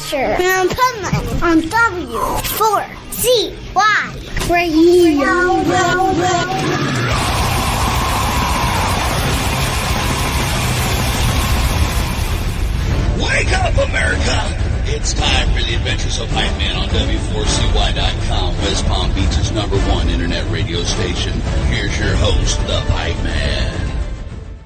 Adventure on Pipeman on W4CY Radio. Wake up, America! It's time for the Adventures of Pipeman on W4CY.com, West Palm Beach's #1 internet radio station. Here's your host, the Pipeman.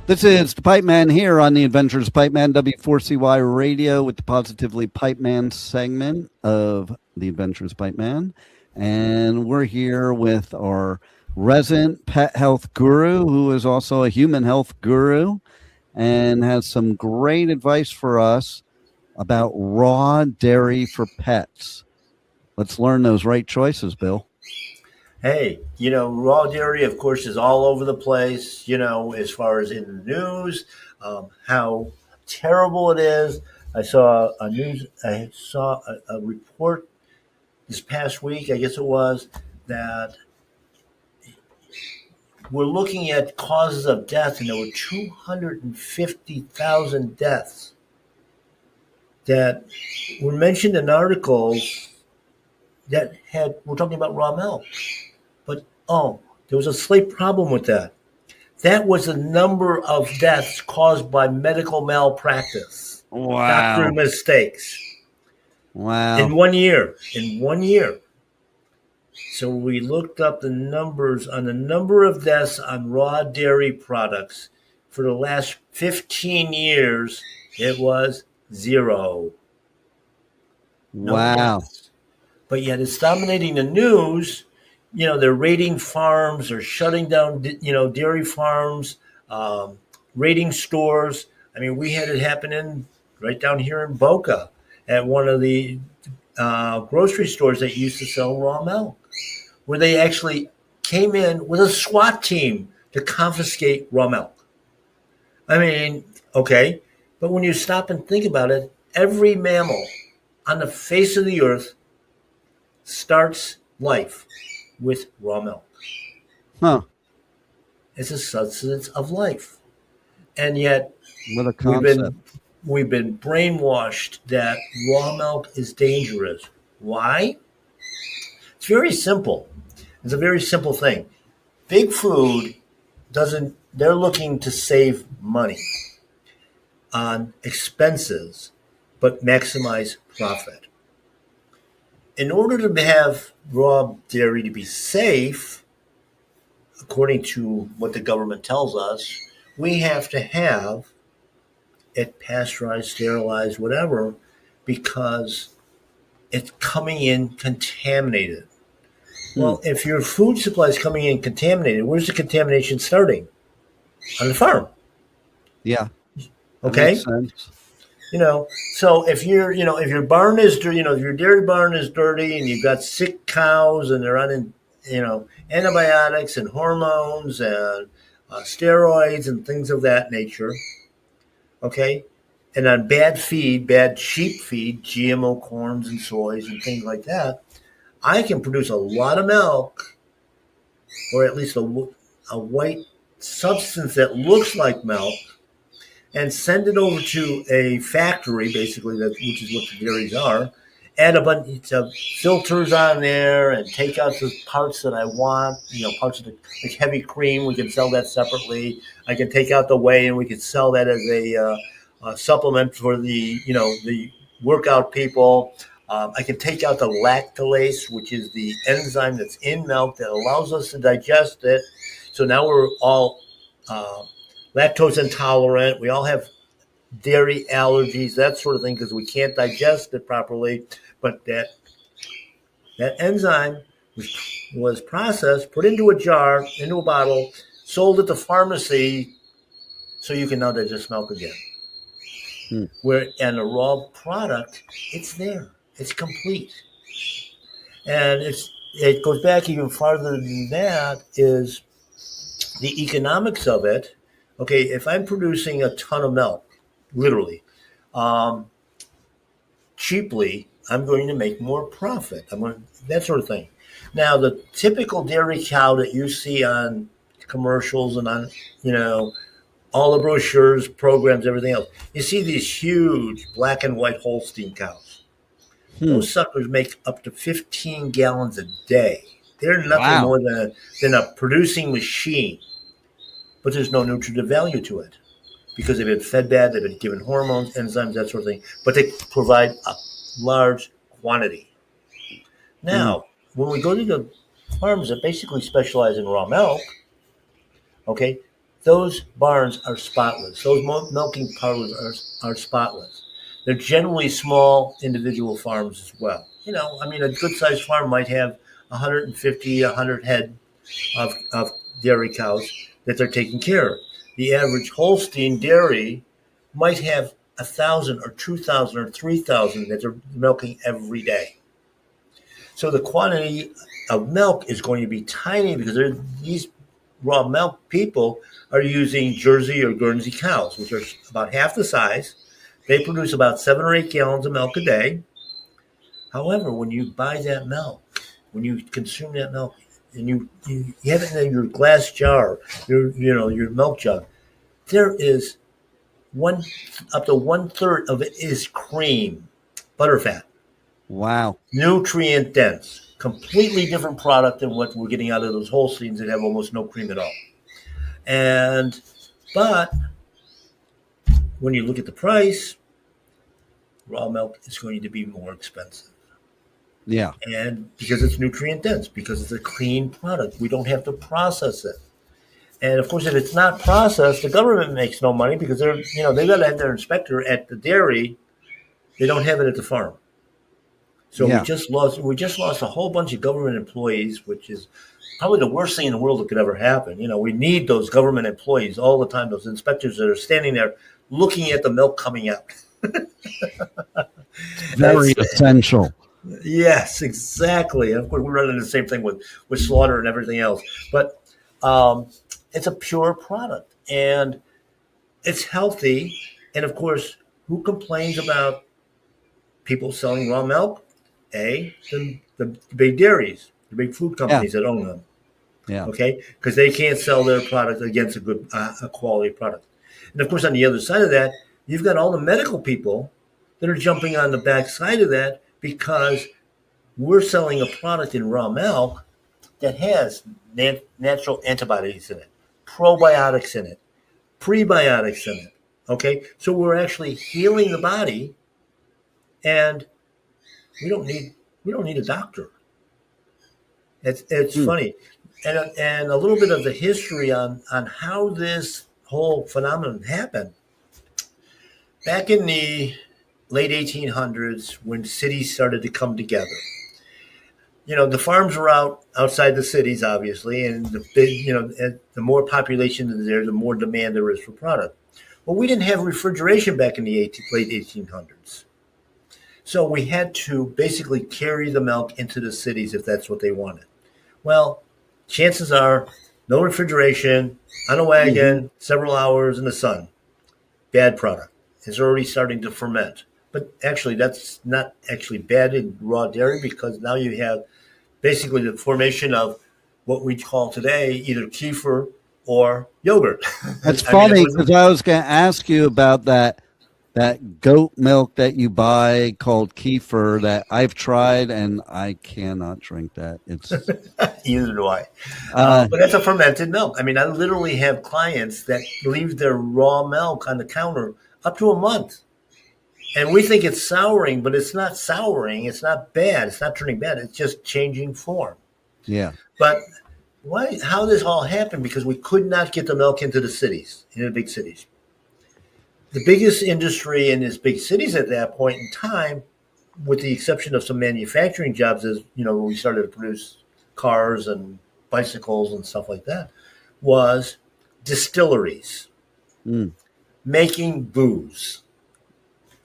This is the Pipeman here on the Adventures of Pipeman, W4CY Radio, with the Positively Pipeman segment of the Adventures of Pipeman. And we're here with our resident pet health guru, who is also a human health guru, and has some great advice for us about raw dairy for pets. Let's learn those right choices, Bill. Hey, raw dairy, of course, is all over the place, as far as in the news, how terrible it is. I saw a report this past week, I guess it was, that we're looking at causes of death, and there were 250,000 deaths that were mentioned in articles that we're talking about raw milk. But, there was a slight problem with that. That was the number of deaths caused by medical malpractice. Wow. Doctor mistakes. Wow. In 1 year. So we looked up the numbers on the number of deaths on raw dairy products. For the last 15 years, it was 0. No Wow. deaths. But yet it's dominating the news. They're raiding farms, they're shutting down, dairy farms, raiding stores. I mean, we had it happen right down here in Boca at one of the grocery stores that used to sell raw milk, where they actually came in with a SWAT team to confiscate raw milk. I mean, okay, but when you stop and think about it, every mammal on the face of the earth starts life with raw milk. Huh. It's a substance of life. And yet What a concept. we've been brainwashed that raw milk is dangerous. Why? It's very simple. It's a very simple thing. Big food they're looking to save money on expenses, but maximize profit. In order to have raw dairy to be safe, according to what the government tells us, we have to have it pasteurized, sterilized, whatever, because it's coming in contaminated. Well, if your food supply is coming in contaminated, where's the contamination starting? On the farm. Yeah. Okay. Makes sense. So if your barn is dirty, if your dairy barn is dirty and you've got sick cows and they're on, antibiotics and hormones and steroids and things of that nature, okay, and on bad feed, bad sheep feed, GMO corns and soys and things like that, I can produce a lot of milk, or at least a white substance that looks like milk, and send it over to a factory, basically, which is what the dairies are, add a bunch of filters on there and take out the parts that I want, parts of the heavy cream, we can sell that separately. I can take out the whey and we can sell that as a supplement for the workout people. I can take out the lactase, which is the enzyme that's in milk that allows us to digest it. So now we're all lactose intolerant. We all have dairy allergies, that sort of thing, because we can't digest it properly. But that enzyme was processed, put into a jar, into a bottle, sold at the pharmacy, so you can now digest milk again. Where in a raw product, it's there. It's complete. And it goes back even farther than that, is the economics of it. Okay, if I'm producing a ton of milk, literally, cheaply, I'm going to make more profit. That sort of thing. Now, the typical dairy cow that you see on commercials and on, all the brochures, programs, everything else, you see these huge black and white Holstein cows. Those suckers make up to 15 gallons a day. They're nothing Wow. more than a producing machine, but there's no nutritive value to it because they've been fed bad, they've been given hormones, enzymes, that sort of thing, but they provide a large quantity. Now, when we go to the farms that basically specialize in raw milk, okay, those barns are spotless. Those milking parlors are spotless. They're generally small individual farms as well. I mean, a good-sized farm might have 150, 100 head of dairy cows that they're taking care of. The average Holstein dairy might have 1,000 or 2,000 or 3,000 that they're milking every day. So the quantity of milk is going to be tiny because these raw milk people are using Jersey or Guernsey cows, which are about half the size. They produce about 7 or 8 gallons of milk a day. However, when you buy that milk, when you consume that milk, and you have it in your glass jar, your milk jug, there is up to 1/3 of it is cream, butterfat. Wow. Nutrient dense, completely different product than what we're getting out of those Holsteins that have almost no cream at all. But when you look at the price, raw milk is going to be more expensive. Yeah. And because it's nutrient dense, because it's a clean product, we don't have to process it. And of course, if it's not processed, the government makes no money because they've got to have their inspector at the dairy. They don't have it at the farm. So we just lost a whole bunch of government employees, which is probably the worst thing in the world that could ever happen. We need those government employees all the time, those inspectors that are standing there looking at the milk coming out. Very essential. Yes, exactly. And of course, we're running the same thing with slaughter and everything else. But it's a pure product, and it's healthy. And of course, who complains about people selling raw milk? The big dairies, the big food companies that own them. Yeah. Okay, because they can't sell their product against a good, a quality product. And of course, on the other side of that, you've got all the medical people that are jumping on the back side of that because we're selling a product in raw milk that has natural antibodies in it, probiotics in it, prebiotics in it. Okay, so we're actually healing the body, and we don't need a doctor. It's funny, and a little bit of the history on how this whole phenomenon happened. Back in the late 1800s, when cities started to come together, the farms were outside the cities, obviously, and the more population is there, the more demand there is for product. Well, we didn't have refrigeration back in the late 1800s. So we had to basically carry the milk into the cities if that's what they wanted. Well, chances are no refrigeration, on a wagon, several hours in the sun. Bad product. It's already starting to ferment. But actually, that's not actually bad in raw dairy because now you have basically the formation of what we call today either kefir or yogurt. That's funny because I was going to ask you about that goat milk that you buy called kefir that I've tried and I cannot drink that. It's either do I. But that's a fermented milk. I mean, I literally have clients that leave their raw milk on the counter up to a month. And we think it's souring, but it's not souring. It's not bad. It's not turning bad. It's just changing form. Yeah. But how this all happened? Because we could not get the milk into the cities, in the big cities. The biggest industry in these big cities at that point in time, with the exception of some manufacturing jobs, as we started to produce cars and bicycles and stuff like that, was distilleries, making booze,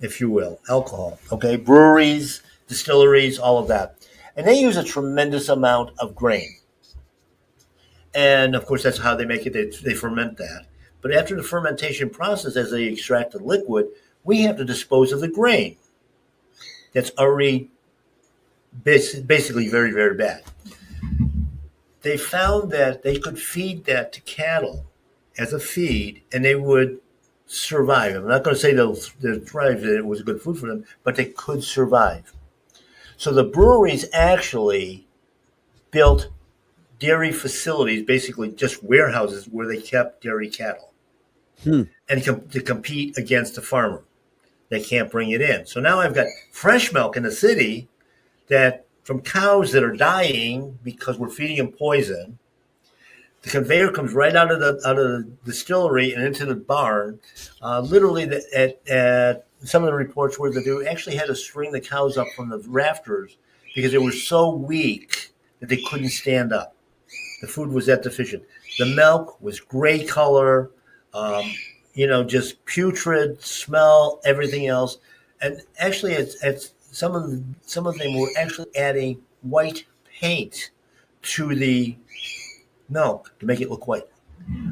if you will, alcohol. Okay, breweries, distilleries, all of that, and they use a tremendous amount of grain. And of course, that's how they make it. They ferment that. But after the fermentation process, as they extract the liquid, we have to dispose of the grain. That's already basically very, very bad. They found that they could feed that to cattle as a feed, and they would survive. I'm not going to say they'll thrive, that it was good food for them, but they could survive. So the breweries actually built dairy facilities, basically just warehouses where they kept dairy cattle, and to compete against the farmer. They can't bring it in. So now I've got fresh milk in the city that from cows that are dying because we're feeding them poison. The conveyor comes right out of the distillery and into the barn. Literally, at some of the reports where they actually had to string the cows up from the rafters because they were so weak that they couldn't stand up. The food was that deficient. The milk was gray color, just putrid smell, everything else. And actually, it's some of them were actually adding white paint to the milk to make it look white,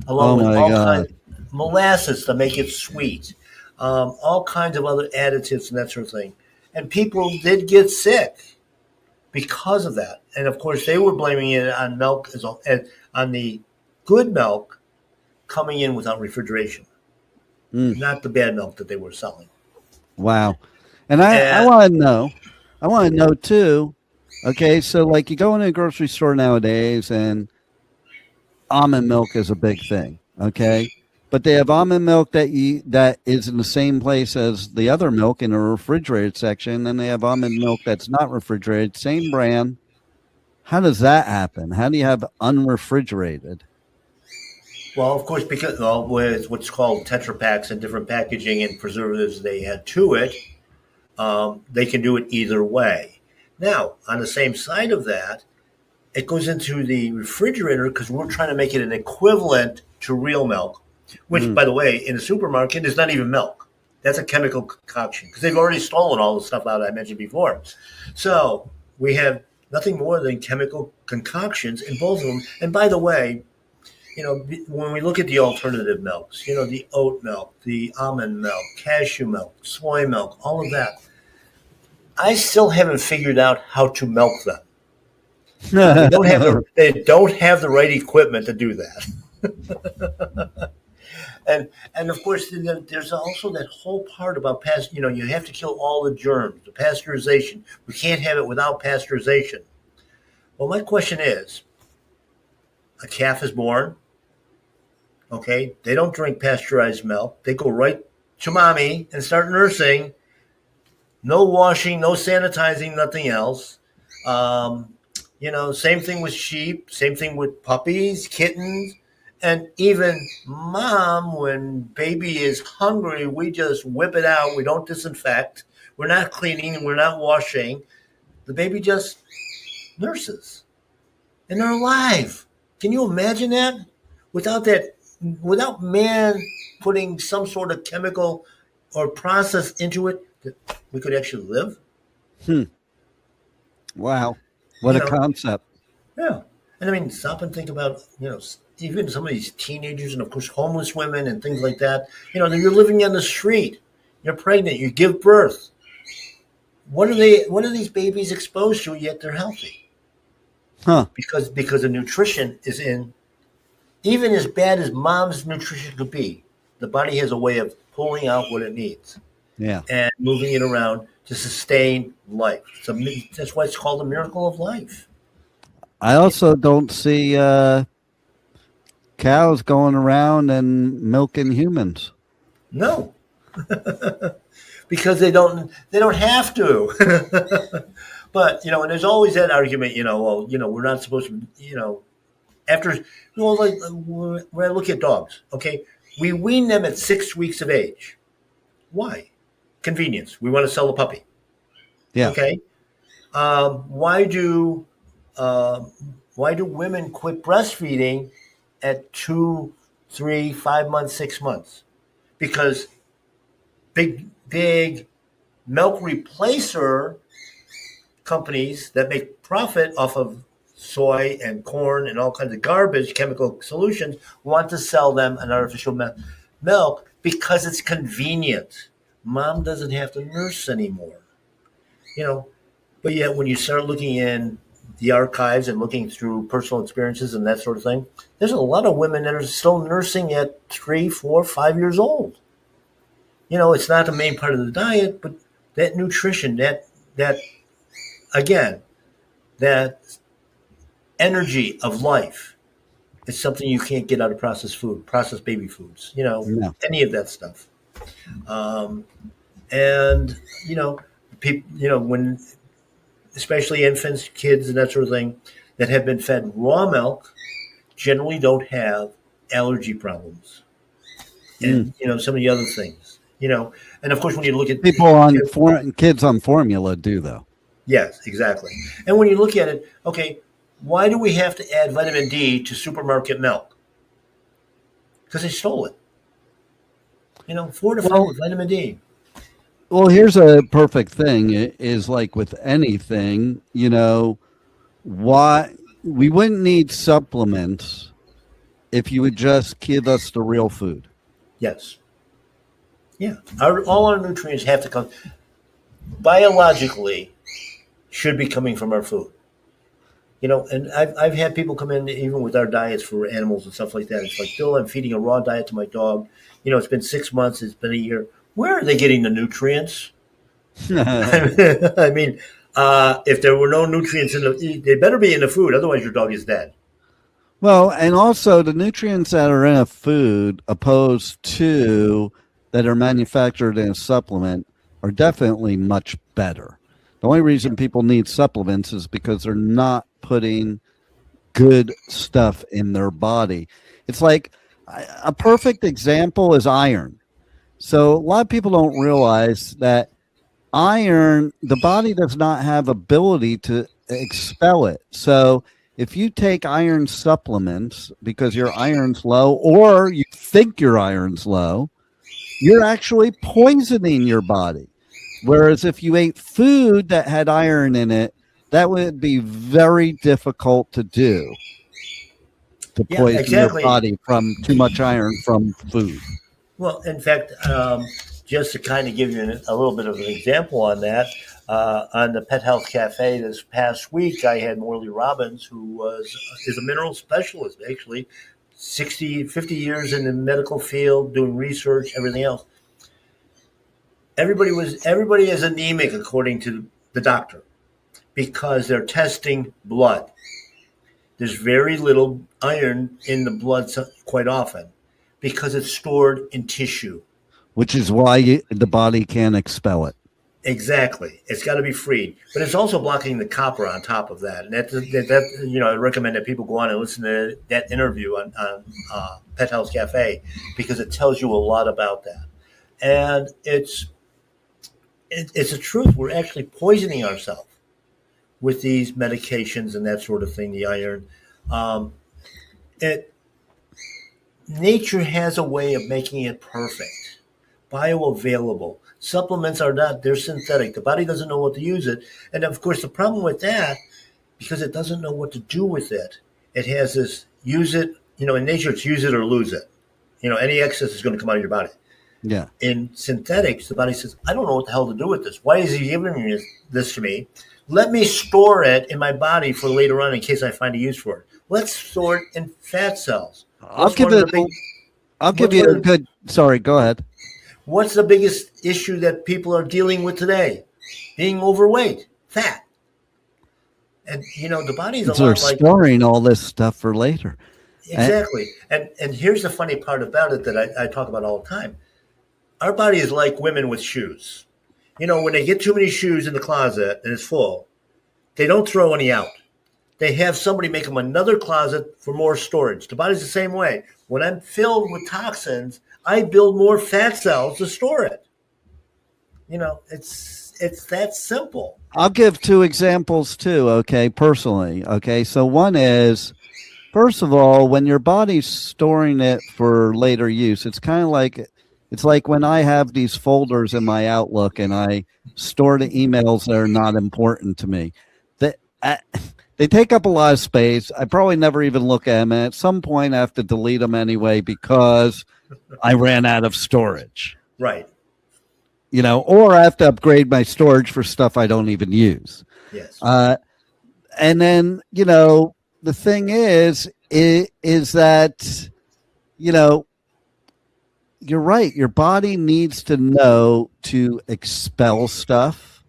along with all kinds of molasses to make it sweet, all kinds of other additives and that sort of thing. And people did get sick because of that. And of course, they were blaming it on milk on the good milk coming in without refrigeration, not the bad milk that they were selling. Wow. And I want to know too. Okay, so like you go into a grocery store nowadays and almond milk is a big thing, okay? But they have almond milk that is in the same place as the other milk in a refrigerated section, and they have almond milk that's not refrigerated, same brand. How does that happen? How do you have unrefrigerated? Well, of course, because with what's called Tetra Paks and different packaging and preservatives they add to it, they can do it either way. Now, on the same side of that, it goes into the refrigerator because we're trying to make it an equivalent to real milk, which, by the way, in the supermarket is not even milk. That's a chemical concoction because they've already stolen all the stuff out I mentioned before. So we have nothing more than chemical concoctions in both of them. And by the way, when we look at the alternative milks, the oat milk, the almond milk, cashew milk, soy milk, all of that, I still haven't figured out how to milk them. They don't have the right equipment to do that. and of course, there's also that whole part about you have to kill all the germs, the pasteurization. We can't have it without pasteurization. Well, my question is, a calf is born. Okay, they don't drink pasteurized milk. They go right to mommy and start nursing. No washing, no sanitizing, nothing else. Same thing with sheep, same thing with puppies, kittens, and even mom, when baby is hungry, we just whip it out. We don't disinfect. We're not cleaning. We're not washing. The baby just nurses. And they're alive. Can you imagine that? Without man putting some sort of chemical or process into it, that we could actually live. Wow. What a concept. Yeah. And I mean, stop and think about, even some of these teenagers and, of course, homeless women and things like that. You're living on the street. You're pregnant. You give birth. What are these babies exposed to, yet they're healthy? Huh. Because the nutrition is in, even as bad as mom's nutrition could be, the body has a way of pulling out what it needs. Yeah. And moving it around to sustain life. So that's why it's called a miracle of life. I also don't see cows going around and milking humans. No, because they don't have to. But and there's always that argument. We're not supposed to. Like when I look at dogs, okay, we wean them at 6 weeks of age. Why? Convenience. We want to sell a puppy. Yeah. Okay. Why do women quit breastfeeding at 2, 3, 5 months, 6 months? Because big milk replacer companies that make profit off of soy and corn and all kinds of garbage chemical solutions want to sell them an artificial milk because it's convenient. Mom doesn't have to nurse anymore, but yet when you start looking in the archives and looking through personal experiences and that sort of thing, there's a lot of women that are still nursing at 3, 4, 5 years old. It's not the main part of the diet, but that nutrition, that again, that energy of life is something you can't get out of processed food, processed baby foods, No. any of that stuff. And, people, when, especially infants, kids, and that sort of thing, that have been fed raw milk generally don't have allergy problems. And, some of the other things, and of course, when you look at People on kids on formula do, though. yes, exactly. And when you look at it, okay, why do we have to add vitamin D to supermarket milk? Because they stole it. Fortified with vitamin D. Well, here's a perfect thing is like with anything, why we wouldn't need supplements if you would just give us the real food. Yes. Yeah. All our nutrients have to come biologically should be coming from our food. And I've had people come in even with our diets for animals and stuff like that. It's like, Bill, I'm feeding a raw diet to my dog. It's been 6 months. It's been a year. Where are they getting the nutrients? I mean, if there were no nutrients they better be in the food. Otherwise, your dog is dead. Well, and also the nutrients that are in a food opposed to that are manufactured in a supplement are definitely much better. The only reason people need supplements is because they're not putting good stuff in their body. It's like a perfect example is iron. So a lot of people don't realize that iron, the body does not have ability to expel it. So if you take iron supplements because your iron's low or you think your iron's low, you're actually poisoning your body. Whereas if you ate food that had iron in it, that would be very difficult to do, to poison your body from too much iron from food. Well, in fact, just to kind of give you a little bit of an example on that, on the Pet Health Cafe this past week, I had Morley Robbins, who is a mineral specialist, actually, 50 years in the medical field, doing research, everything else. Everybody is anemic, according to the doctor, because they're testing blood. There's very little iron in the blood quite often because it's stored in tissue. Which is why the body can't expel it. Exactly. It's got to be freed. But it's also blocking the copper on top of that. And that I recommend that people go on and listen to that interview on Pet Health Cafe because it tells you a lot about that. And it's the truth. We're actually poisoning ourselves with these medications and that sort of thing, the iron. Nature has a way of making it perfect, bioavailable. Supplements are not, they're synthetic. The body doesn't know what to use it. And of course, the problem with that, because it doesn't know what to do with it, it has this use it, in nature, it's use it or lose it. Any excess is going to come out of your body. Yeah. In synthetics, the body says, I don't know what the hell to do with this. Why is he giving this to me? Let me store it in my body for later on in case I find a use for it. Let's store it in fat cells. I'll give you a good, sorry, go ahead. What's the biggest issue that people are dealing with today? Being overweight, fat. And, the body's a lot like... storing all this stuff for later. Exactly. And here's the funny part about it that I talk about all the time. Our body is like women with shoes. When they get too many shoes in the closet and it's full, they don't throw any out. They have somebody make them another closet for more storage. The body's the same way. When I'm filled with toxins, I build more fat cells to store it. It's that simple. I'll give two examples too, okay, personally. Okay, so one is, first of all, when your body's storing it for later use, it's kind of like, it's like when I have these folders in my Outlook and I store the emails that are not important to me. They take up a lot of space. I probably never even look at them. And at some point, I have to delete them anyway because I ran out of storage. Right. Or I have to upgrade my storage for stuff I don't even use. Yes. And then, the thing is that, you're right. Your body needs to know to expel stuff.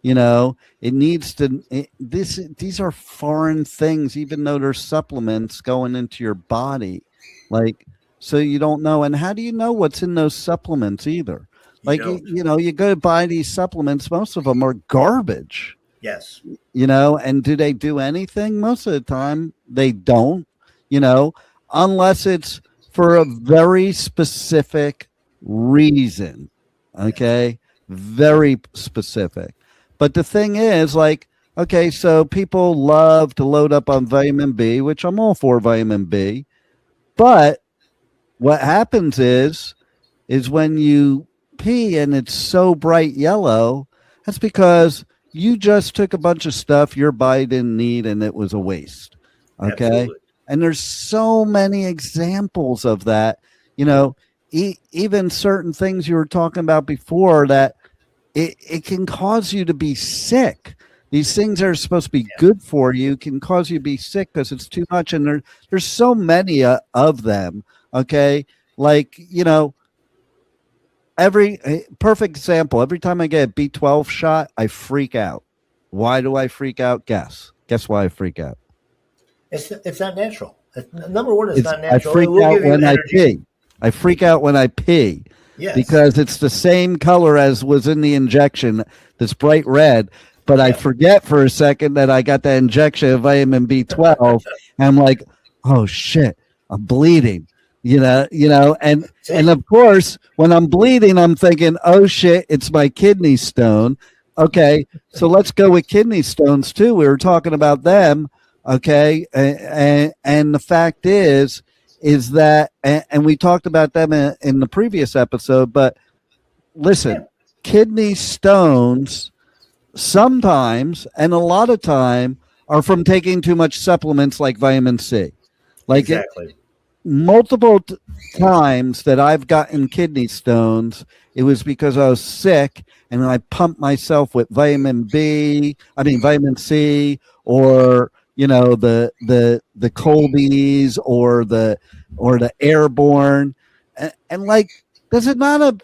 You know, it needs to. These are foreign things, even though they're supplements going into your body, like so you don't know. And how do you know what's in those supplements either? You Like don't. you know, you go buy these supplements. Most of them are garbage. Yes. You know, and do they do anything? Most of the time, they don't. You know, unless it's for a very specific reason. Yes. Okay, very specific. But the thing is, like, okay, so people love to load up on vitamin B, which I'm all for vitamin B. But what happens is when you pee and it's so bright yellow, that's because you just took a bunch of stuff your body didn't need and it was a waste. Okay. Absolutely. And there's so many examples of that, you know, even certain things you were talking about before that it can cause you to be sick. These things that are supposed to be Yeah. good for you can cause you to be sick because it's too much. And there's so many of them. Okay. Like, you know, perfect example, every time I get a B12 shot, I freak out. Why do I freak out? Guess why I freak out. It's not natural. Number one, it's not I natural. freak It will out give you when I energy. pee. I freak out when I pee Yes. because it's the same color as was in the injection, this bright red. But I Yeah. forget for a second that I got that injection of vitamin B12. And I'm like, oh shit, I'm bleeding. And See? of course, when I'm bleeding, I'm thinking, oh shit, it's my kidney stone. Okay, so let's go with kidney stones too. We were talking about them. Okay, and the fact is that, and we talked about them in the previous episode. But listen, Yeah. kidney stones sometimes and a lot of time are from taking too much supplements like vitamin C. Like Exactly. multiple times that I've gotten kidney stones, it was because I was sick and I pumped myself with vitamin C, or you know the Colby's or the Airborne, and like does it not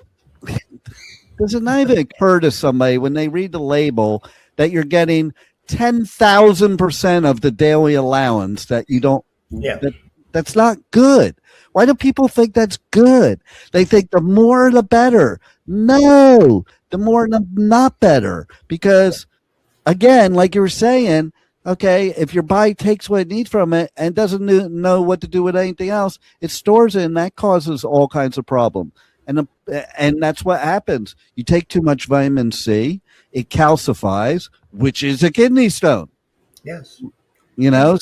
even occur to somebody when they read the label that you're getting 10,000% of the daily allowance that you don't Yeah. that's not good. Why do people think that's good? They think the more the better. No, the more the not better. Because again, like you were saying, okay, if your body takes what it needs from it and doesn't know what to do with anything else, it stores it, and that causes all kinds of problems. And that's what happens. You take too much vitamin C, it calcifies, which is a kidney stone. Yes. You know,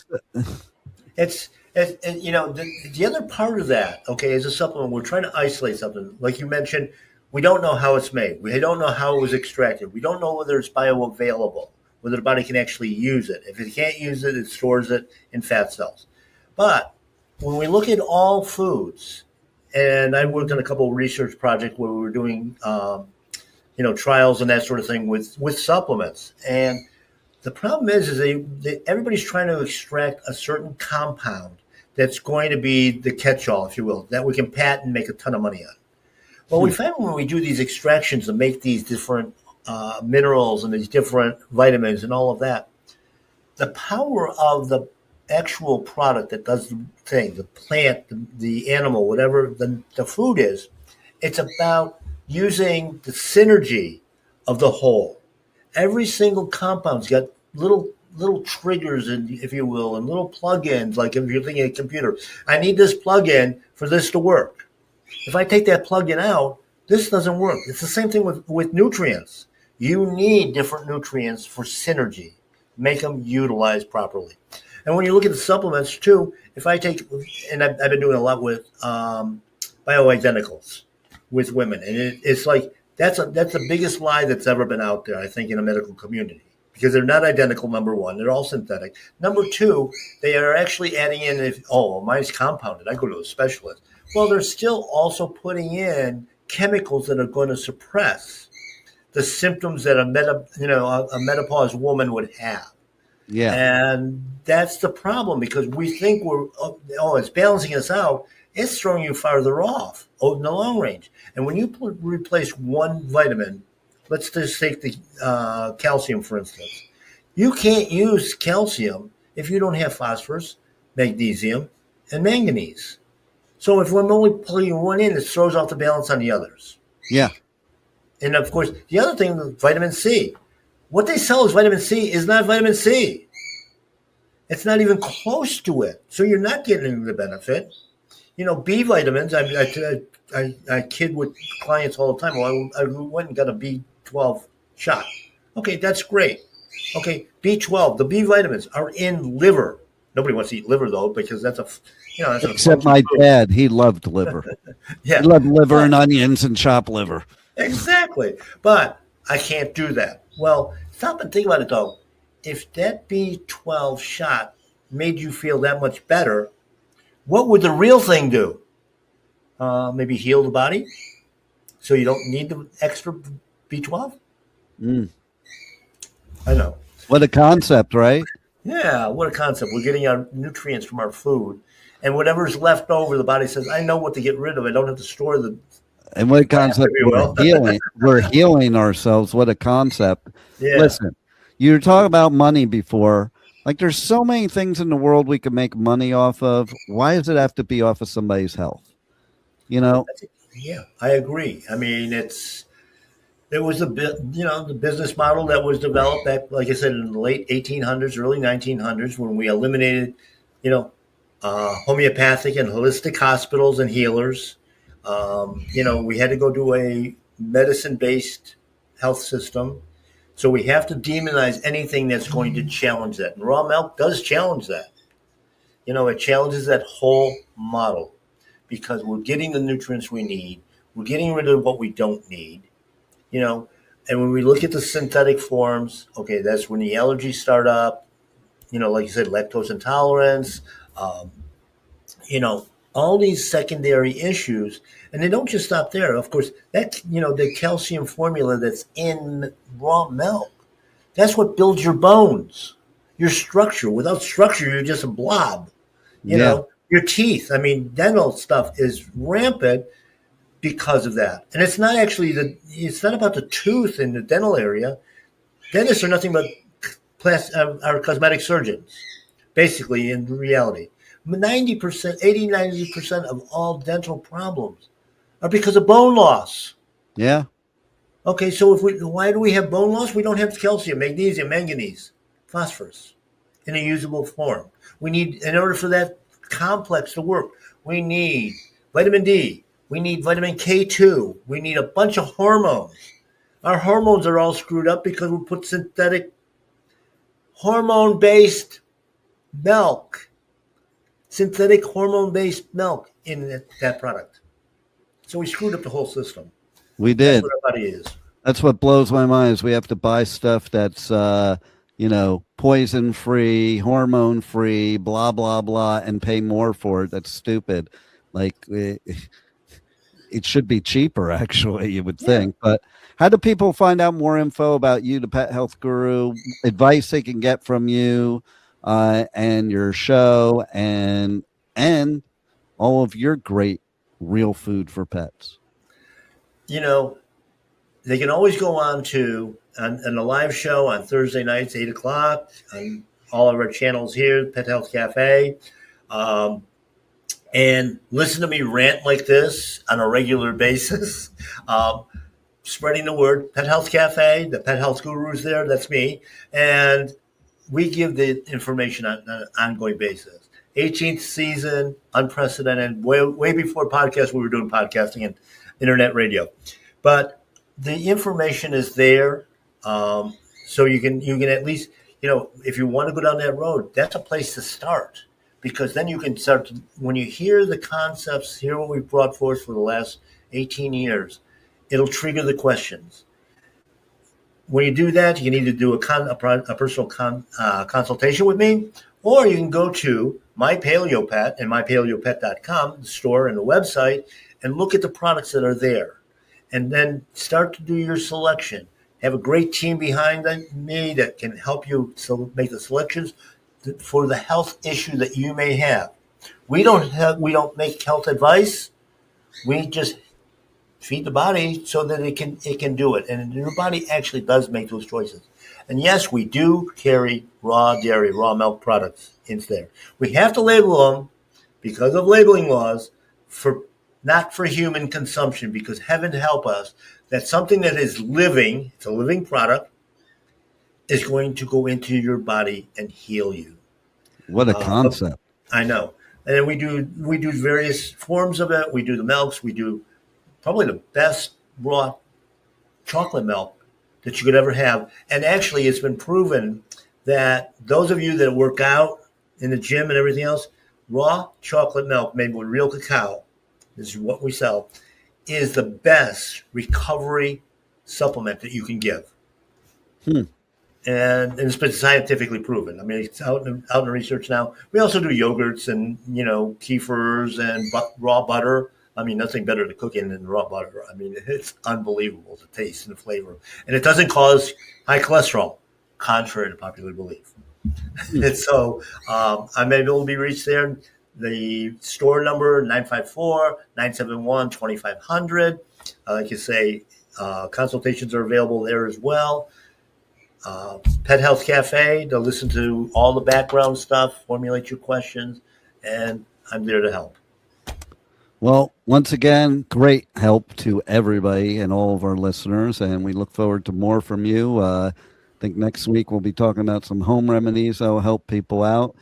It's the other part of that, okay, is a supplement. We're trying to isolate something. Like you mentioned, we don't know how it's made. We don't know how it was extracted. We don't know whether it's bioavailable, whether the body can actually use it. If it can't use it, it stores it in fat cells. But when we look at all foods, and I worked on a couple of research projects where we were doing, trials and that sort of thing with supplements. And the problem is everybody's trying to extract a certain compound that's going to be the catch-all, if you will, that we can patent and make a ton of money on. Well, we find when we do these extractions and make these different minerals and these different vitamins and all of that, the power of the actual product that does the thing, the plant, the animal, whatever the food is, it's about using the synergy of the whole. Every single compound's got little triggers, and if you will, and little plugins. Like if you're thinking of a computer, I need this plugin for this to work. If I take that plugin out, this doesn't work. It's the same thing with nutrients. You need different nutrients for synergy. Make them utilized properly. And when you look at the supplements too, if I take, and I've been doing a lot with bioidenticals with women, and it's like that's the biggest lie that's ever been out there, I think, in a medical community, because they're not identical. Number one, they're all synthetic. Number two, they are actually adding in, mine's compounded, I go to a specialist. Well, they're still also putting in chemicals that are going to suppress the symptoms that a menopause woman would have. yeah. And that's the problem, because we think it's balancing us out. It's throwing you farther off in the long range. And when you replace one vitamin let's just take the calcium, for instance. You can't use calcium if you don't have phosphorus, magnesium, and manganese. So if we're only putting one in, it throws off the balance on the others. Yeah. And of course, the other thing, vitamin C. What they sell as vitamin C is not vitamin C. It's not even close to it. So you're not getting the benefit. B vitamins, I kid with clients all the time. Well, I went and got a B12 shot. Okay, that's great. Okay, B12, the B vitamins are in liver. Nobody wants to eat liver, though, because that's Except my dad, he loved liver. Yeah. He loved liver and onions and chopped liver. Exactly. But I can't do that. Well, stop and think about it, though. If that B12 shot made you feel that much better, what would the real thing do? Maybe heal the body so you don't need the extra B12? I know. What a concept, right? Yeah, what a concept. We're getting our nutrients from our food. And whatever's left over, the body says, I know what to get rid of. I don't have to store the... And what concept we're healing ourselves. What a concept. Yeah. Listen, you were talking about money before. Like, there's so many things in the world we can make money off of. Why does it have to be off of somebody's health? Yeah, I agree. I mean, it was the business model that was developed back, like I said, in the late 1800s, early 1900s, when we eliminated, homeopathic and holistic hospitals and healers. We had to go to a medicine-based health system. So we have to demonize anything that's going to challenge that. And raw milk does challenge that. It challenges that whole model because we're getting the nutrients we need. We're getting rid of what we don't need. And when we look at the synthetic forms, okay, that's when the allergies start up, like you said, lactose intolerance, all these secondary issues. And they don't just stop there. Of course, that, the calcium formula that's in raw milk, that's what builds your bones, your structure. Without structure, you're just a blob. Your teeth. I mean, dental stuff is rampant because of that. And it's not actually it's not about the tooth in the dental area. Dentists are nothing but are cosmetic surgeons, basically, in reality. 90% of all dental problems are because of bone loss. Yeah. Okay, so why do we have bone loss? We don't have calcium, magnesium, manganese, phosphorus in a usable form. We need, in order for that complex to work, we need vitamin D. We need vitamin K2. We need a bunch of hormones. Our hormones are all screwed up because we put synthetic hormone-based milk in that product. So we screwed up the whole system. We did. That's what our body is. That's what blows my mind is we have to buy stuff that's, poison-free, hormone-free, blah, blah, blah, and pay more for it. That's stupid. Like, it should be cheaper, actually, you would think. But how do people find out more info about you, the Pet Health Guru, advice they can get from you and your show and all of your great real food for pets? They can always go on to a live show on Thursday nights, 8 o'clock, on all of our channels here, Pet Health Cafe, and listen to me rant like this on a regular basis, spreading the word. Pet Health Cafe, the Pet Health Guru's there, that's me, and we give the information on an ongoing basis. 18th season, unprecedented, way before podcasts, we were doing podcasting and internet radio. But the information is there, so you can at least, if you want to go down that road, that's a place to start, because then you can start to, when you hear the concepts, hear what we've brought forth for the last 18 years, it'll trigger the questions. When you do that, you can either do a personal consultation with me, or you can go to MyPaleoPet and MyPaleoPet.com, the store and the website, and look at the products that are there. And then start to do your selection. Have a great team behind me that can help you make the selections for the health issue that you may have. We don't make health advice. We just feed the body so that it can do it. And your body actually does make those choices. And yes, we do carry raw dairy, raw milk products into there. We have to label them because of labeling laws for not for human consumption, because heaven help us that something that is living, it's a living product, is going to go into your body and heal you. What a concept. I know. And then we do various forms of it. We do the milks. We do probably the best raw chocolate milk that you could ever have. And actually, it's been proven that those of you that work out in the gym and everything else, raw chocolate milk made with real cacao, this is what we sell, is the best recovery supplement that you can give. And it's been scientifically proven. I mean, it's out in research now. We also do yogurts and, kefirs and raw butter. I mean, nothing better to cook in than raw butter. I mean, it's unbelievable, the taste and the flavor. And it doesn't cause high cholesterol, contrary to popular belief. And so I'm able to be reached there. The store number, 954-971-2500. Like you say, consultations are available there as well. Pet Health Cafe to listen to all the background stuff, formulate your questions, and I'm there to help. Well, once again, great help to everybody and all of our listeners, and we look forward to more from you. I think next week we'll be talking about some home remedies that will help people out.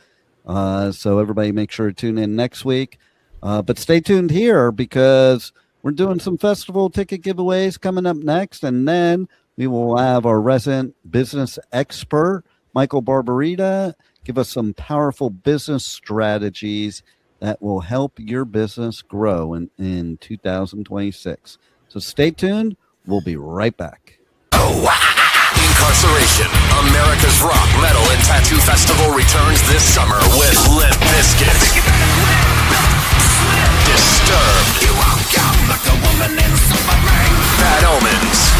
So everybody make sure to tune in next week. But stay tuned here because we're doing some festival ticket giveaways coming up next, and then we will have our resident business expert, Michael Barbarita, give us some powerful business strategies that will help your business grow in 2026. So stay tuned. We'll be right back. Incarceration, America's rock, metal, and tattoo festival returns this summer with Limp Bizkit, Disturbed, Bad Omens,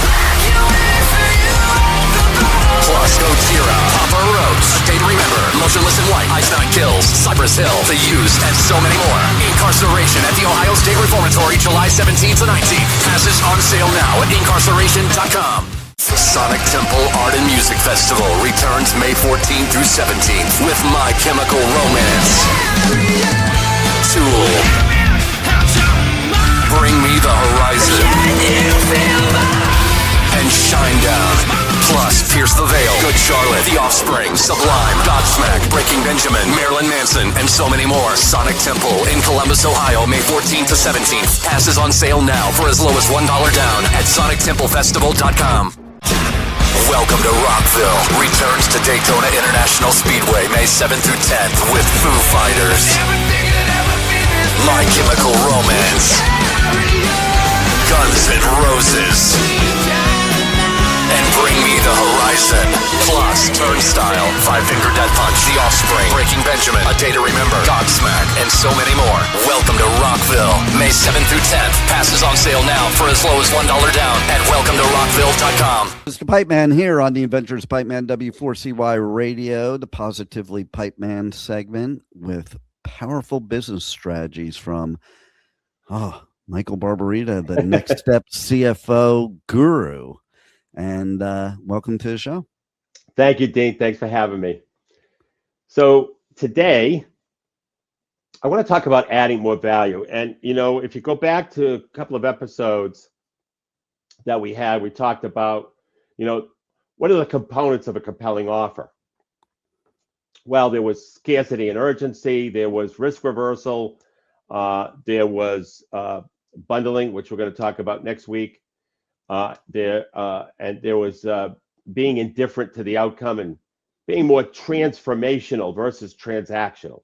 plus Gojira, Papa Roach, A Day to Remember, Motionless in White, Ice Nine Kills, Cypress Hill, The Used, and so many more. Incarceration at the Ohio State Reformatory, July 17th to 19th. Passes on sale now at incarceration.com. Sonic Temple Art and Music Festival returns May 14th through 17th with My Chemical Romance, Tool, Bring Me the Horizon, and Shinedown. Plus, Pierce the Veil, Good Charlotte, The Offspring, Sublime, Godsmack, Breaking Benjamin, Marilyn Manson, and so many more. Sonic Temple in Columbus, Ohio, May 14th to 17th. Passes on sale now for as low as $1 down at sonictemplefestival.com. Welcome to Rockville. Returns to Daytona International Speedway, May 7th through 10th with Foo Fighters, My Chemical Romance, Guns N' Roses, and Bring Me the Horizon. Plus, Turnstile, Five Finger Death Punch, The Offspring, Breaking Benjamin, A Day to Remember, Godsmack, and so many more. Welcome to Rockville, May 7th through 10th. Passes on sale now for as low as $1 down at welcometoRockville.com. Mr. Pipeman here on the Adventures of Pipeman W4CY Radio, the Positively Pipeman segment with powerful business strategies from Michael Barbarita, the Next Step CFO guru. And welcome to the show. Thank you, Dean. Thanks for having me. So today, I want to talk about adding more value. And, if you go back to a couple of episodes that we had, we talked about, what are the components of a compelling offer? Well, there was scarcity and urgency. There was risk reversal. There was bundling, which we're going to talk about next week. And there was being indifferent to the outcome and being more transformational versus transactional.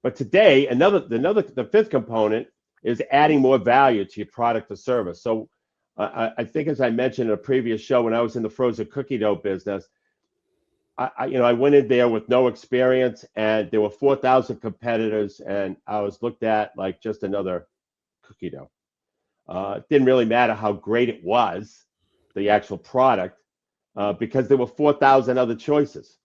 But today, the fifth component is adding more value to your product or service. So I think, as I mentioned in a previous show, when I was in the frozen cookie dough business, I went in there with no experience, and there were 4,000 competitors, and I was looked at like just another cookie dough. It didn't really matter how great it was, the actual product, because there were 4,000 other choices.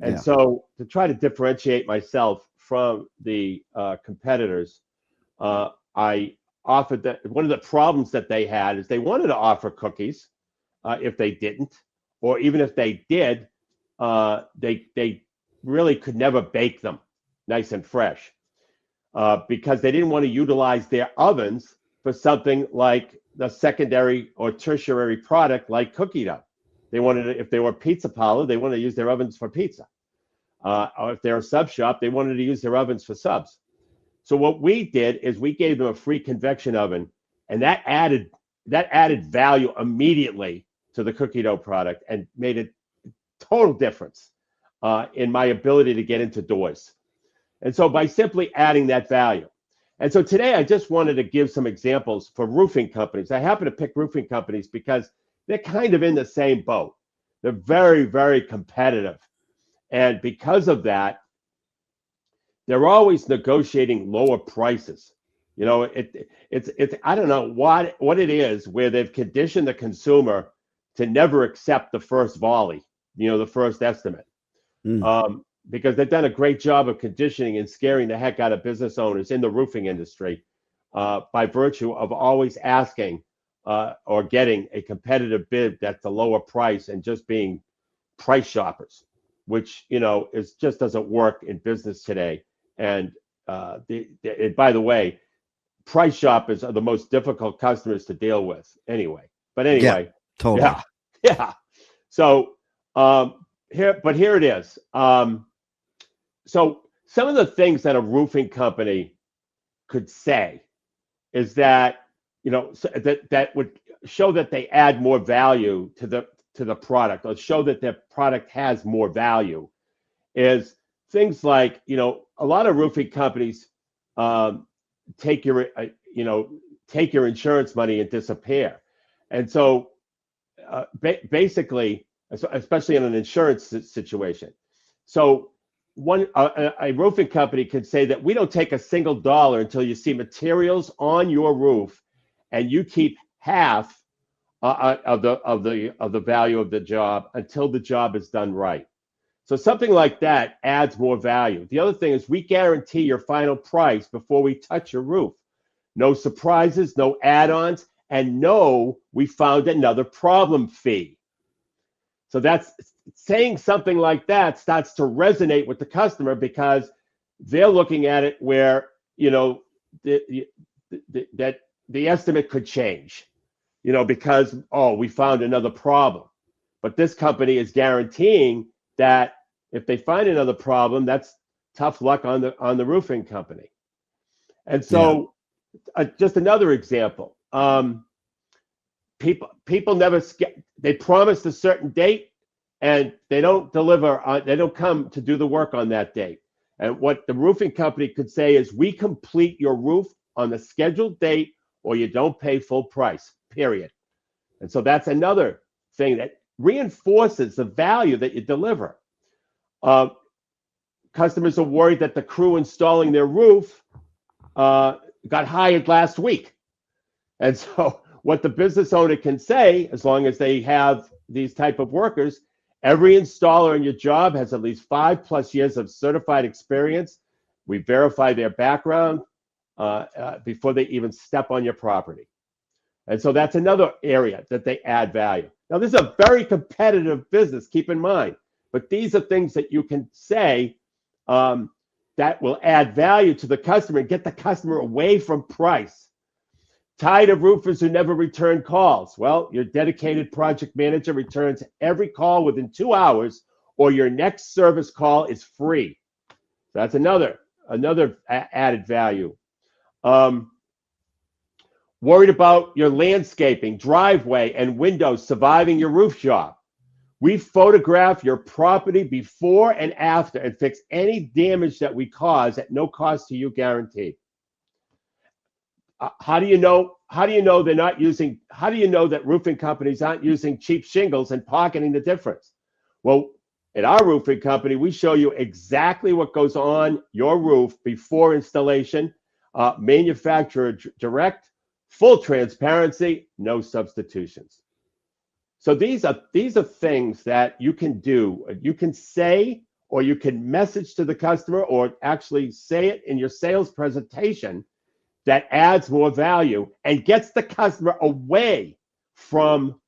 And so to try to differentiate myself from the competitors, I offered that one of the problems that they had is they wanted to offer cookies if they didn't, or even if they did, they really could never bake them nice and fresh because they didn't want to utilize their ovens for something like the secondary or tertiary product like cookie dough. They wanted to, if they were a pizza parlor, they wanted to use their ovens for pizza. Or if they're a sub shop, they wanted to use their ovens for subs. So what we did is we gave them a free convection oven, and that added value immediately to the cookie dough product and made a total difference in my ability to get into doors. And so by simply adding that value. And so today I just wanted to give some examples for roofing companies. I happen to pick roofing companies because they're kind of in the same boat. They're very, very competitive. And because of that, they're always negotiating lower prices. You know, it's I don't know what it is where they've conditioned the consumer to never accept the first volley, you know, the first estimate. Because they've done a great job of conditioning and scaring the heck out of business owners in the roofing industry by virtue of always asking or getting a competitive bid that's a lower price and just being price shoppers, which, you know, just doesn't work in business today. And by the way, price shoppers are the most difficult customers to deal with anyway. But anyway, yeah, totally. Yeah. So here it is. So some of the things that a roofing company could say is that, you know, that would show that they add more value to the product, or show that their product has more value, is things like, you know, a lot of roofing companies take your insurance money and disappear. And so basically, especially in an insurance situation. So a roofing company could say that we don't take a single dollar until you see materials on your roof, and you keep half of the value of the job until the job is done right. So something like that adds more value. The other thing is we guarantee your final price before we touch your roof. No surprises, no add-ons, and no, we found another problem fee. So that's saying something like that starts to resonate with the customer because they're looking at it where, you know, that the estimate could change, you know, because, oh, we found another problem. But this company is guaranteeing that if they find another problem, that's tough luck on the roofing company. And so just another example, people never, they promised a certain date and they don't deliver, they don't come to do the work on that date. And what the roofing company could say is, we complete your roof on the scheduled date or you don't pay full price, period. And so that's another thing that reinforces the value that you deliver. Customers are worried that the crew installing their roof got hired last week. And so what the business owner can say, as long as they have these type of workers, every installer in your job has at least 5+ years of certified experience. We verify their background before they even step on your property. And so that's another area that they add value. Now, this is a very competitive business, keep in mind, but these are things that you can say that will add value to the customer and get the customer away from price. Tired of roofers who never return calls? Well, your dedicated project manager returns every call within 2 hours, or your next service call is free. That's another added value. Worried about your landscaping, driveway, and windows surviving your roof job? We photograph your property before and after and fix any damage that we cause at no cost to you, guaranteed. How do you know they're not using? How do you know that roofing companies aren't using cheap shingles and pocketing the difference? Well, at our roofing company, we show you exactly what goes on your roof before installation, manufacturer direct, full transparency, no substitutions. So these are things that you can do. You can say, or you can message to the customer, or actually say it in your sales presentation that adds more value and gets the customer away from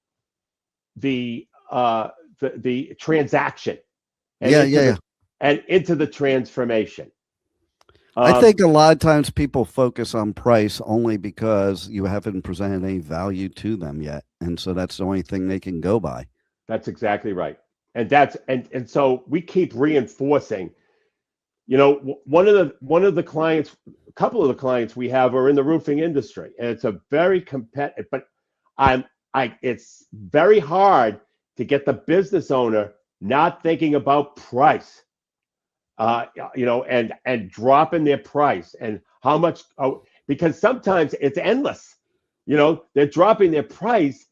the transaction and into the transformation. I think a lot of times people focus on price only because you haven't presented any value to them yet, and so that's the only thing they can go by. That's exactly right, and so we keep reinforcing. One of the clients, a couple of the clients we have are in the roofing industry, and it's a very competitive. But it's very hard to get the business owner not thinking about price. And dropping their price and how much, because sometimes it's endless. They're dropping their price,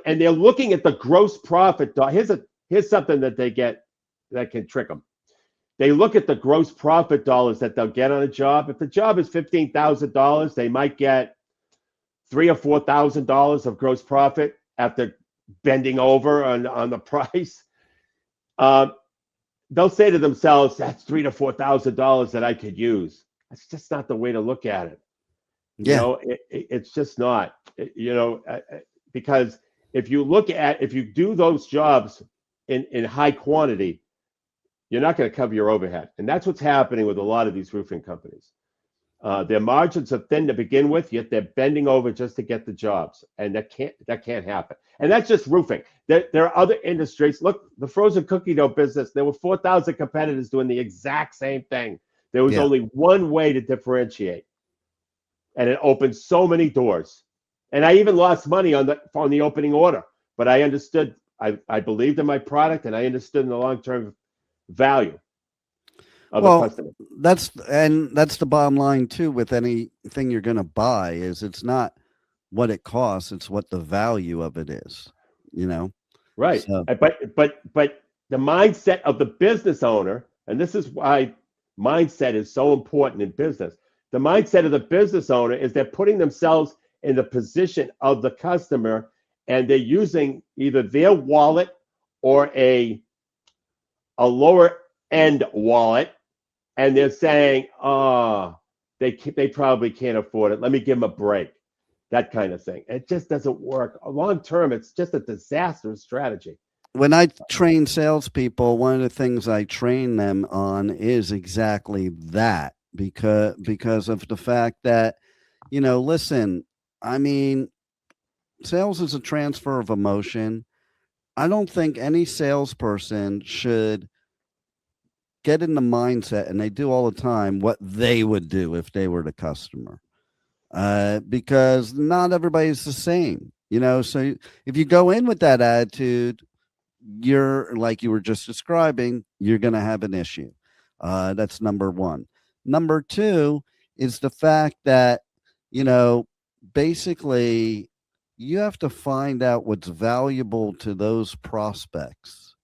and they're looking at the gross profit. Here's something that they get that can trick them. They look at the gross profit dollars that they'll get on a job. If the job is $15,000, they might get $3,000 or $4,000 of gross profit after bending over on the price. They'll say to themselves, "That's $3,000 to $4,000 that I could use." That's just not the way to look at it. Yeah. It's just not. Because if you do those jobs in high quantity, you're not going to cover your overhead, and that's what's happening with a lot of these roofing companies. Their margins are thin to begin with, yet they're bending over just to get the jobs, and that can't happen. And that's just roofing. There are other industries. Look, the frozen cookie dough business. There were 4,000 competitors doing the exact same thing. There was only one way to differentiate, and it opened so many doors. And I even lost money on the opening order, but I understood. I believed in my product, and I understood in the long-term value of the customer. That's the bottom line too with anything you're going to buy is it's not what it costs, it's what the value of it is, Right. So. But the mindset of the business owner, and this is why mindset is so important in business. The mindset of the business owner is they're putting themselves in the position of the customer, and they're using either their wallet or a lower end wallet, and they're saying, they probably can't afford it. Let me give them a break. That kind of thing. It just doesn't work. Long term, it's just a disastrous strategy. When I train salespeople, one of the things I train them on is exactly that, because of the fact that, listen, I mean, sales is a transfer of emotion. I don't think any salesperson should get in the mindset, and they do all the time, what they would do if they were the customer. Because not everybody's the same, so if you go in with that attitude, you're like you were just describing, you're going to have an issue. That's number one. Number two is the fact that, basically you have to find out what's valuable to those prospects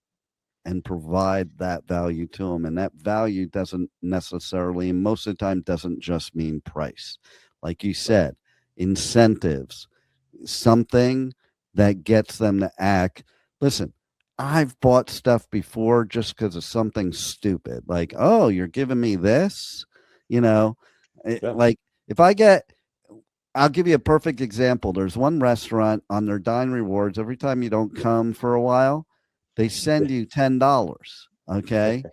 and provide that value to them. And that value doesn't necessarily, and most of the time doesn't just mean price. Like you said, incentives, something that gets them to act. Listen, I've bought stuff before just because of something stupid. Like, oh, you're giving me this, like if I'll give you a perfect example. There's one restaurant on their Dine Rewards. Every time you don't come for a while, they send you $10, okay,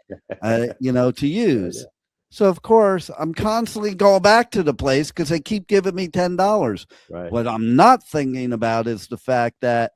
to use. So, of course, I'm constantly going back to the place because they keep giving me $10. Right. What I'm not thinking about is the fact that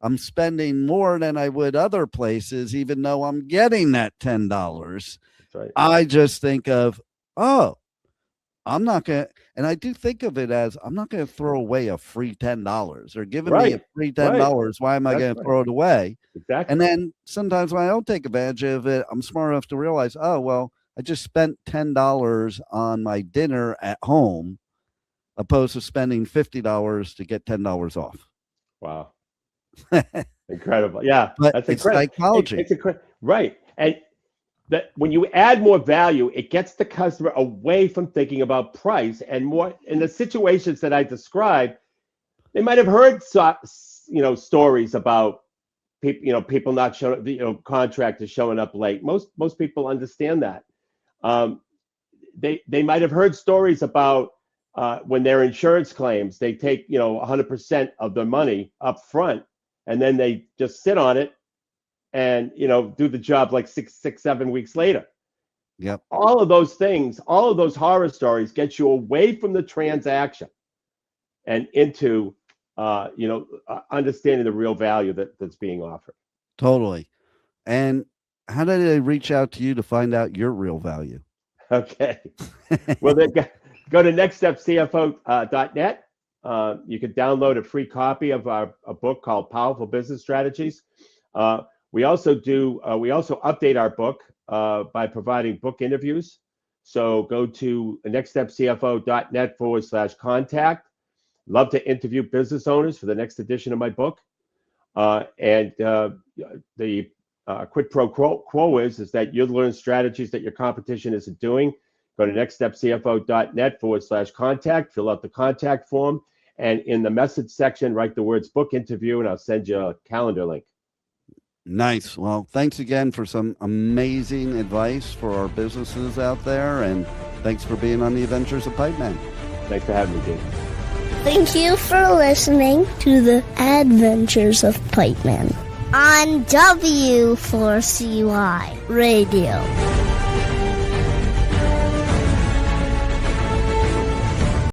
I'm spending more than I would other places, even though I'm getting that $10. That's right. I just think of, I'm not going to, and I do think of it as, I'm not going to throw away a free $10. They're giving me a free $10. Why am I going to throw it away? Exactly. And then sometimes when I don't take advantage of it, I'm smart enough to realize, I just spent $10 on my dinner at home, opposed to spending $50 to get $10 off. Wow. Incredible. Yeah. But that's it's incredible. psychology. Right. And that when you add more value, it gets the customer away from thinking about price and more in the situations that I described. They might have heard, stories about people not showing, contractors showing up late. Most people understand that. They might have heard stories about when their insurance claims, they take 100% of their money up front, and then they just sit on it and do the job like 7 weeks later. Yep. All of those things, all of those horror stories get you away from the transaction and into understanding the real value that's being offered. Totally. And how did they reach out to you to find out your real value? Okay. Well, go to nextstepcfo.net. You can download a free copy of a book called Powerful Business Strategies. We also update our book by providing book interviews. So go to nextstepcfo.net/contact. Love to interview business owners for the next edition of my book. And the quid pro quo is that you'll learn strategies that your competition isn't doing. Go to nextstepcfo.net/contact, fill out the contact form, and in the message section, write the words book interview, and I'll send you a calendar link. Nice. Well, thanks again for some amazing advice for our businesses out there, and thanks for being on the Adventures of Pipeman. Thanks for having me, Dean. Thank you for listening to the Adventures of Pipeman on W4CY Radio.